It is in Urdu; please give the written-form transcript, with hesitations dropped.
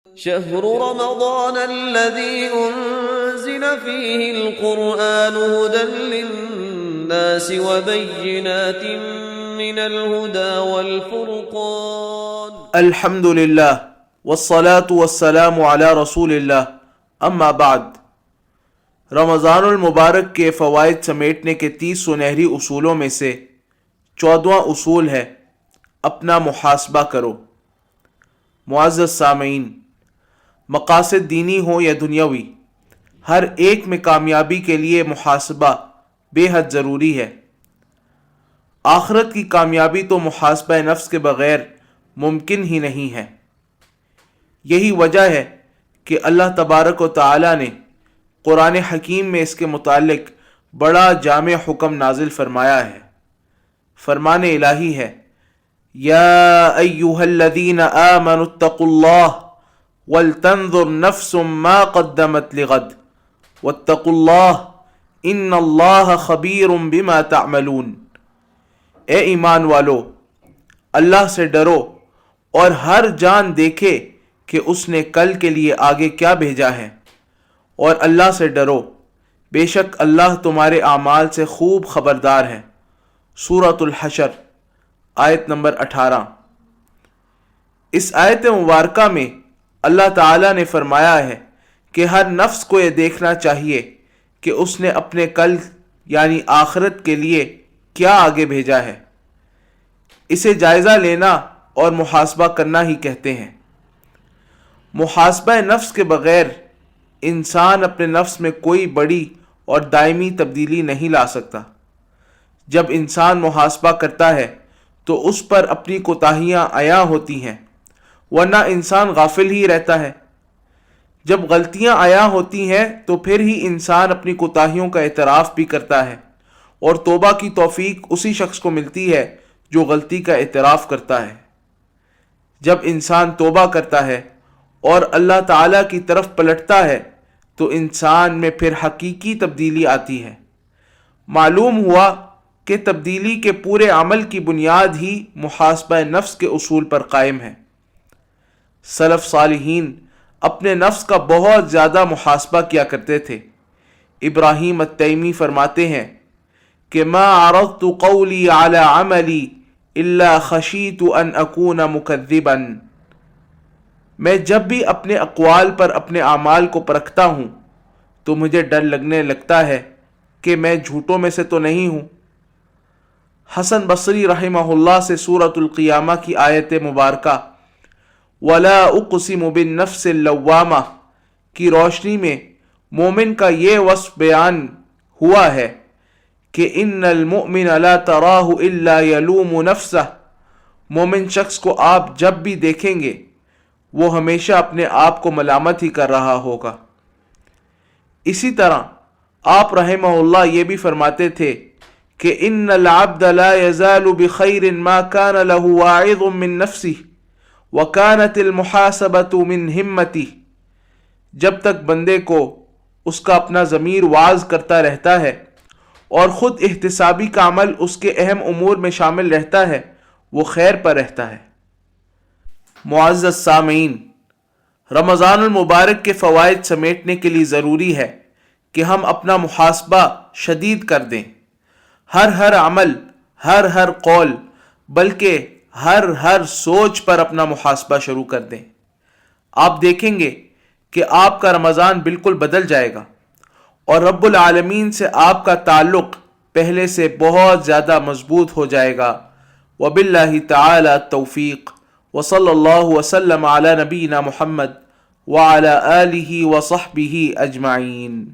شهر رمضان الذي أنزل فيه القرآن هدى للناس وبينات من الهدى والفرقان الحمد للہ والصلاة والسلام علی رسول اللہ، اما بعد۔ رمضان المبارک کے فوائد سمیٹنے کے 30 سنہری اصولوں میں سے 14واں اصول ہے اپنا محاسبہ کرو۔ معزز سامعین، مقاصد دینی ہوں یا دنیاوی، ہر ایک میں کامیابی کے لیے محاسبہ بے حد ضروری ہے۔ آخرت کی کامیابی تو محاسبہ نفس کے بغیر ممکن ہی نہیں ہے۔ یہی وجہ ہے کہ اللہ تبارک و تعالی نے قرآن حکیم میں اس کے متعلق بڑا جامع حکم نازل فرمایا ہے۔ فرمان الہی ہے، یا ایہا الذین آمنوا اتقوا اللہ وَلْتَنْظُرْ نَفْسٌ مَا قَدَّمَتْ لِغَدٍ وَاتَّقُوا اللَّهَ إِنَّ اللَّهَ خَبِيرٌ بِمَا تَعْمَلُونَ۔ اے ایمان والو، اللہ سے ڈرو اور ہر جان دیکھے کہ اس نے کل کے لیے آگے کیا بھیجا ہے، اور اللہ سے ڈرو، بے شک اللہ تمہارے اعمال سے خوب خبردار ہے۔ سورۃ الحشر آیت نمبر 18۔ اس آیت مبارکہ میں اللہ تعالیٰ نے فرمایا ہے کہ ہر نفس کو یہ دیکھنا چاہیے کہ اس نے اپنے کل یعنی آخرت کے لیے کیا آگے بھیجا ہے۔ اسے جائزہ لینا اور محاسبہ کرنا ہی کہتے ہیں۔ محاسبہ نفس کے بغیر انسان اپنے نفس میں کوئی بڑی اور دائمی تبدیلی نہیں لا سکتا۔ جب انسان محاسبہ کرتا ہے تو اس پر اپنی کوتاہیاں عیاں ہوتی ہیں، ورنہ انسان غافل ہی رہتا ہے۔ جب غلطیاں عیاں ہوتی ہیں تو پھر ہی انسان اپنی کوتاہیوں کا اعتراف بھی کرتا ہے، اور توبہ کی توفیق اسی شخص کو ملتی ہے جو غلطی کا اعتراف کرتا ہے۔ جب انسان توبہ کرتا ہے اور اللہ تعالیٰ کی طرف پلٹتا ہے تو انسان میں پھر حقیقی تبدیلی آتی ہے۔ معلوم ہوا کہ تبدیلی کے پورے عمل کی بنیاد ہی محاسبہ نفس کے اصول پر قائم ہے۔ سلف صالحین اپنے نفس کا بہت زیادہ محاسبہ کیا کرتے تھے۔ ابراہیم التیمی فرماتے ہیں کہ ما عرضت قولی علی عملی الا خشیت ان اکون مکذبا۔ میں جب بھی اپنے اقوال پر اپنے اعمال کو پرکھتا ہوں تو مجھے ڈر لگنے لگتا ہے کہ میں جھوٹوں میں سے تو نہیں ہوں۔ حسن بصری رحمہ اللہ سے سورۃ القیامہ کی آیت مبارکہ وَلَا أُقْسِمُ بِالنَّفْسِ اللَّوَّامَةِ کی روشنی میں مومن کا یہ وصف بیان ہوا ہے کہ إِنَّ الْمُؤْمِنَ لَا تَرَاهُ إِلَّا يَلُومُ نَفْسَهُ۔ مومن شخص کو آپ جب بھی دیکھیں گے وہ ہمیشہ اپنے آپ کو ملامت ہی کر رہا ہوگا۔ اسی طرح آپ رحمہ اللہ یہ بھی فرماتے تھے کہ إِنَّ الْعَبْدَ لَا يَزَالُ بِخَيْرٍ مَا كَانَ لَهُ وَاعِظٌ مِّن نَفْسِهِ وَكَانَتِ الْمُحَاسَبَةُ مِنْ ہِمَّتِهِ۔ جب تک بندے کو اس کا اپنا ضمیر واعظ کرتا رہتا ہے اور خود احتسابی کا عمل اس کے اہم امور میں شامل رہتا ہے، وہ خیر پر رہتا ہے۔ معزز سامعین، رمضان المبارک کے فوائد سمیٹنے کے لیے ضروری ہے کہ ہم اپنا محاسبہ شدید کر دیں۔ ہر عمل، ہر قول، بلکہ ہر سوچ پر اپنا محاسبہ شروع کر دیں۔ آپ دیکھیں گے کہ آپ کا رمضان بالکل بدل جائے گا اور رب العالمین سے آپ کا تعلق پہلے سے بہت زیادہ مضبوط ہو جائے گا۔ وباللہ تعالی التوفیق، وصلی اللہ وسلم علی نبینا محمد وعلی آلہ وصحبہ اجمعین۔